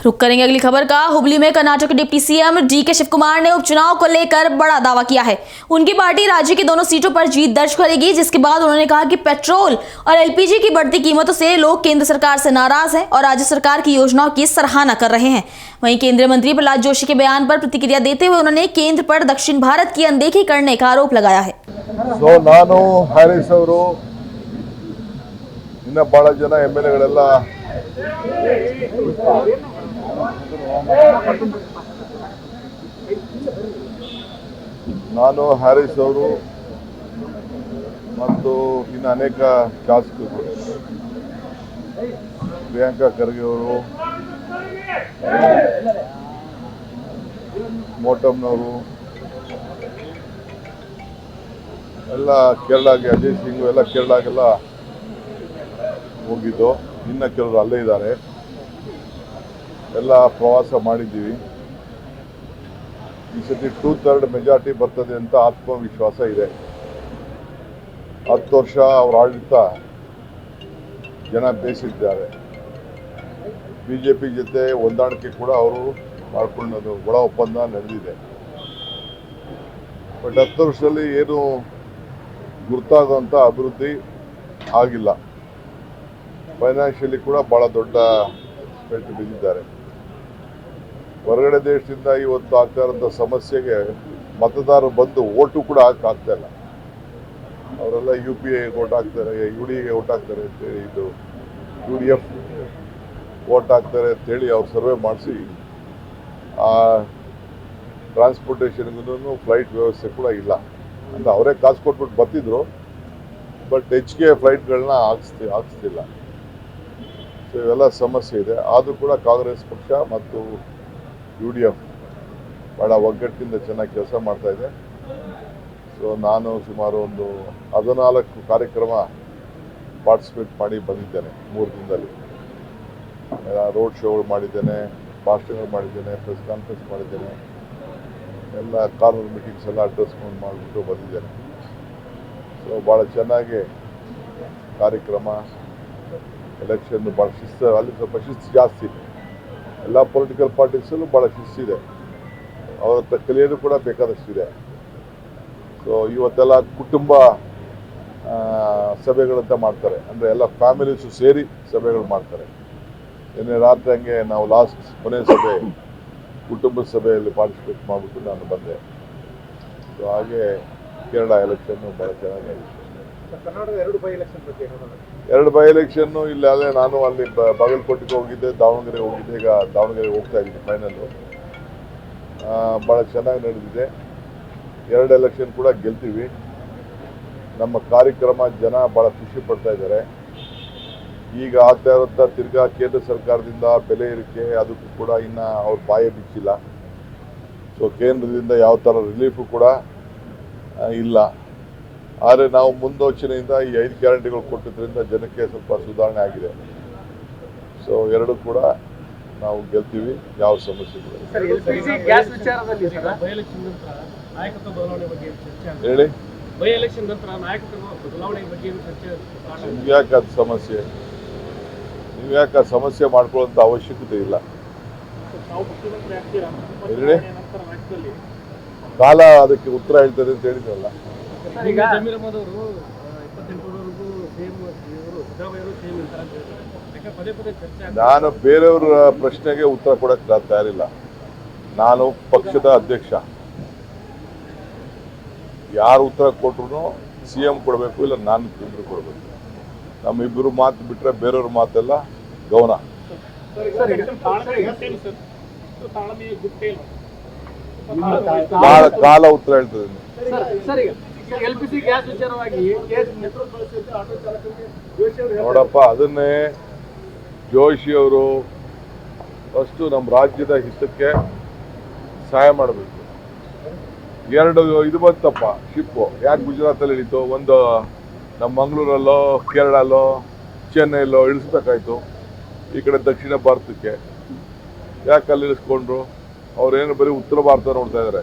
रुक करेंगे अगली खबर का। हुबली में कर्नाटक के deputy CM DK Shivakumar ने उपचुनाव को लेकर बड़ा दावा किया है। उनकी पार्टी राज्य की दोनों सीटों पर जीत दर्ज करेगी, जिसके बाद उन्होंने कहा कि पेट्रोल और एलपीजी की बढ़ती कीमतों से लोग केंद्र सरकार से नाराज हैं और राज्य सरकार की योजनाओं की सराहना कर रहे हैं। वहीं केंद्रीय मंत्री प्रहलाद जोशी के बयान पर प्रतिक्रिया देते हुए उन्होंने केंद्र पर दक्षिण भारत की अनदेखी करने का आरोप लगाया है। ನಾನು ಹ್ಯಾರಿಸ್ ಅವರು ಇನ್ನ ಬಹಳ ಜನ ಎಮ್ಎಲ್ಎಗಳೆಲ್ಲ ನಾನು ಹ್ಯಾರಿಸ್ ಅವರು ಮತ್ತು ಇನ್ನು ಅನೇಕ ಶಾಸಕರು ಪ್ರಿಯಾಂಕಾ ಖರ್ಗೆ ಅವರು ಮೋಟಮ್ನವರು ಎಲ್ಲ ಕೇರಳಗೆ ಅಜಯ್ ಸಿಂಗ್ ಎಲ್ಲ ಕೇರಳಗೆಲ್ಲ ಹೋಗಿದ್ದು, ಇನ್ನು ಕೆಲವರು ಅಲ್ಲೇ ಇದ್ದಾರೆ. ಎಲ್ಲ ಪ್ರವಾಸ ಮಾಡಿದ್ದೀವಿ. ಈ ಸತಿ 2/3 ಮೆಜಾರಿಟಿ ಬರ್ತದೆ ಅಂತ ಆತ್ಮವಿಶ್ವಾಸ ಇದೆ. 10 ವರ್ಷ ಅವರ ಆಡಳಿತ ಜನ ಬೇಯಿಸಿದ್ದಾರೆ. ಬಿಜೆಪಿ ಜೊತೆ ಹೊಂದಾಣಿಕೆ ಕೂಡ ಅವರು ಮಾಡ್ಕೊಳ್ಳೋದು ಒಳ ಒಪ್ಪಂದ ನಡೆದಿದೆ. ಬಟ್ 10 ವರ್ಷದಲ್ಲಿ ಏನು ಗುರುತಾಗುವಂಥ ಅಭಿವೃದ್ಧಿ ಆಗಿಲ್ಲ. ಫೈನಾನ್ಷಿಯಲಿ ಕೂಡ ಭಾಳ ದೊಡ್ಡ ಪೆಟ್ಟು ಬಿದ್ದಿದ್ದಾರೆ. ಹೊರಗಡೆ ದೇಶದಿಂದ ಇವತ್ತು ಆಗ್ತಾ ಇರೋಂಥ ಸಮಸ್ಯೆಗೆ ಮತದಾರರು ಬಂದು ಓಟು ಕೂಡ ಆಗ್ತಾ ಇಲ್ಲ. ಅವರೆಲ್ಲ UPA ಓಟ್ ಹಾಕ್ತಾರೆ, UDA ಓಟ್ ಹಾಕ್ತಾರೆ ಅಂತೇಳಿ, ಇದು UDF ಓಟ್ ಹಾಕ್ತಾರೆ ಅಂತೇಳಿ ಅವ್ರು ಸರ್ವೆ ಮಾಡಿಸಿ ಆ ಟ್ರಾನ್ಸ್ಪೋರ್ಟೇಷನ್ಗೂ ಫ್ಲೈಟ್ ವ್ಯವಸ್ಥೆ ಕೂಡ ಇಲ್ಲ ಅಂತ ಅವರೇ ಕಾಸು ಕೊಟ್ಬಿಟ್ಟು ಬರ್ತಿದ್ರು. ಬಟ್ ಹೆಚ್ಚಿಗೆ ಫ್ಲೈಟ್ಗಳನ್ನ ಹಾಕಿಸ್ತಿಲ್ಲ. ಸೊ ಇವೆಲ್ಲ ಸಮಸ್ಯೆ ಇದೆ. ಆದರೂ ಕೂಡ ಕಾಂಗ್ರೆಸ್ ಪಕ್ಷ ಮತ್ತು UDF ಭಾಳ ಒಗ್ಗಟ್ಟಿನಿಂದ ಚೆನ್ನಾಗಿ ಕೆಲಸ ಮಾಡ್ತಾ ಇದೆ. ಸೊ ನಾನು ಸುಮಾರು ಒಂದು 14 ಕಾರ್ಯಕ್ರಮ ಪಾರ್ಟಿಸಿಪೇಟ್ ಮಾಡಿ ಬಂದಿದ್ದೇನೆ 3 ದಿನದಲ್ಲಿ. ರೋಡ್ ಶೋಗಳು ಮಾಡಿದ್ದೇನೆ, ಭಾಷಣಗಳು ಮಾಡಿದ್ದೇನೆ, ಪ್ರೆಸ್ ಕಾನ್ಫರೆನ್ಸ್ ಮಾಡಿದ್ದೇನೆ, ಎಲ್ಲ ಕಾರ್ನರ್ ಮೀಟಿಂಗ್ಸ್ ಎಲ್ಲ ಅಡ್ರೆಸ್ಕೊಂಡು ಮಾಡಿಬಿಟ್ಟು ಬಂದಿದ್ದೇನೆ. ಸೊ ಭಾಳ ಚೆನ್ನಾಗಿ ಕಾರ್ಯಕ್ರಮ, ಎಲೆಕ್ಷನ್ ಭಾಳ ಶಿಸ್ತು, ಅಲ್ಲಿ ಸ್ವಲ್ಪ ಶಿಸ್ತು ಜಾಸ್ತಿ. ಎಲ್ಲ ಪೊಲಿಟಿಕಲ್ ಪಾರ್ಟೀಸಲ್ಲೂ ಭಾಳ ಶಿಸ್ತಿದೆ. ಅವರ ಹತ್ರ ಕಲಿಯೋದು ಕೂಡ ಬೇಕಾದಷ್ಟಿದೆ. ಸೊ ಇವತ್ತೆಲ್ಲ ಕುಟುಂಬ ಸಭೆಗಳಂತ ಮಾಡ್ತಾರೆ, ಅಂದರೆ ಎಲ್ಲ ಫ್ಯಾಮಿಲೀಸು ಸೇರಿ ಸಭೆಗಳು ಮಾಡ್ತಾರೆ. ನಿನ್ನೆ ರಾತ್ರಿ ಹಂಗೆ ನಾವು ಕೊನೆ ಸಭೆ ಕುಟುಂಬದ ಸಭೆಯಲ್ಲಿ ಪಾರ್ಟಿಸಿಪೇಟ್ ಮಾಡಿಬಿಟ್ಟು ನಾನು ಬಂದೆ. ಸೊ ಹಾಗೆ ಕೇರಳ ಎಲೆಕ್ಷನ್ನು ಭಾಳ ಚೆನ್ನಾಗಿದೆ. ಕರ್ನಾಟಕದ 2 ಬೈ ಎಲೆಕ್ಷನ್ನು ಇಲ್ಲಿ ಅಲ್ಲೇ ನಾನು ಅಲ್ಲಿ ಬಾಗಲಕೋಟೆಗೆ ಹೋಗಿದ್ದೆ, ದಾವಣಗೆರೆ ಹೋಗಿದ್ದೆ. ಈಗ ದಾವಣಗೆರೆಗೆ ಹೋಗ್ತಾ ಇದ್ದೀನಿ ಫೈನಲ್ಲು. ಭಾಳ ಚೆನ್ನಾಗಿ ನಡೆದಿದೆ. 2 ಎಲೆಕ್ಷನ್ ಕೂಡ ಗೆಲ್ತೀವಿ. ನಮ್ಮ ಕಾರ್ಯಕ್ರಮ ಜನ ಭಾಳ ಖುಷಿ ಪಡ್ತಾ ಇದ್ದಾರೆ. ಈಗ ಆಗ್ತಾ ಇರೋಂಥ ತಿರ್ಗಾ ಕೇಂದ್ರ ಸರ್ಕಾರದಿಂದ ಬೆಲೆ ಏರಿಕೆ, ಅದಕ್ಕೂ ಕೂಡ ಇನ್ನು ಅವ್ರ ಬಾಯೇ ಬಿಚ್ಚಿಲ್ಲ. ಸೊ ಕೇಂದ್ರದಿಂದ ಯಾವ ಥರ ರಿಲೀಫು ಕೂಡ ಇಲ್ಲ. ಆದರೆ ನಾವು ಮುಂದೋಚನೆಯಿಂದ ಈ 5 ಗ್ಯಾರಂಟಿಗಳು ಕೊಟ್ಟಿದ್ದರಿಂದ ಜನಕ್ಕೆ ಸ್ವಲ್ಪ ಸುಧಾರಣೆ ಆಗಿದೆ. ಸೊ 2 ಕೂಡ ನಾವು ಗೆಲ್ತೀವಿ, ಯಾವ ಸಮಸ್ಯೆ ಕೂಡ ಹೇಳಿ. ನಿಮ್ಗೆ ಯಾಕೆ ಅದು ಸಮಸ್ಯೆ? ನೀವು ಯಾಕೆ ಆ ಸಮಸ್ಯೆ ಮಾಡ್ಕೊಳ್ಳೋಂಥ ಅವಶ್ಯಕತೆ ಇಲ್ಲ. ಹೇಳಿ, ಕಾಲ ಅದಕ್ಕೆ ಉತ್ತರ ಹೇಳ್ತದೆ ಅಂತ ಹೇಳಿದ್ರಲ್ಲ. ನಾನು ಬೇರೆಯವರ ಪ್ರಶ್ನೆಗೆ ಉತ್ತರ ಕೊಡಕ್ಕೆ ತಯಾರಿಲ್ಲ. ನಾನು ಪಕ್ಷದ ಅಧ್ಯಕ್ಷ. ಯಾರು ಉತ್ತರ ಕೊಟ್ರು CM ಕೊಡಬೇಕು, ಇಲ್ಲ ನಾನು ಇಬ್ಬರು ಕೊಡಬೇಕು. ನಮ್ಮಿಬ್ಬರು ಮಾತು ಬಿಟ್ಟರೆ ಬೇರೆಯವ್ರ ಮಾತೆಲ್ಲ ಗೌನ. ಕಾಲ ಉತ್ತರ ಹೇಳ್ತದೆ. ನೋಡಪ್ಪ, ಅದನ್ನೇ ಜೋಶಿ ಅವರು ಫಸ್ಟು ನಮ್ಮ ರಾಜ್ಯದ ಹಿತಕ್ಕೆ ಸಹಾಯ ಮಾಡಬೇಕು. 2 ಇದು ಬಂತಪ್ಪ ಶಿಪ್ಪು. ಯಾಕೆ ಗುಜರಾತಲ್ಲಿ ಇಳಿತು? ಒಂದು ನಮ್ಮ ಮಂಗಳೂರಲ್ಲೋ, ಕೇರಳಲ್ಲೋ, ಚೆನ್ನೈಯಲ್ಲೋ ಇಳಿಸ್ಬೇಕಾಯ್ತು. ಈ ಕಡೆ ದಕ್ಷಿಣ ಭಾರತಕ್ಕೆ ಯಾಕೆ ಅಲ್ಲಿ ಇಳಿಸ್ಕೊಂಡ್ರು? ಅವ್ರೇನು ಬರೀ ಉತ್ತರ ಭಾರತ ನೋಡ್ತಾ ಇದ್ದಾರೆ,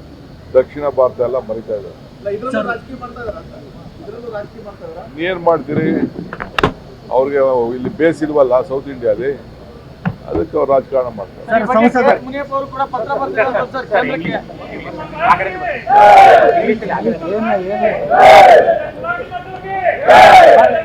ದಕ್ಷಿಣ ಭಾರತ ಎಲ್ಲ ಮರಿತಾ ಇದ್ದಾರೆ. ಏನ್ ಮಾಡ್ತೀರಿ? ಅವ್ರಿಗೆ ಇಲ್ಲಿ ಬೇಸ್ ಇಲ್ವಲ್ಲ ಸೌತ್ ಇಂಡಿಯಾದಲ್ಲಿ. ಅದಕ್ಕೆ ಅವ್ರು ರಾಜಕಾರಣ ಮಾಡ್ತಾರೆ. ಸರ್ ಸಂಸದ ಮುನಿಯಪ್ಪ ಅವರು ಕೂಡ ಪತ್ರ ಬರ್ತಿದ್ದಾರೆ ಸರ್ ಕೇಂದ್ರಕ್ಕೆ. ಏನು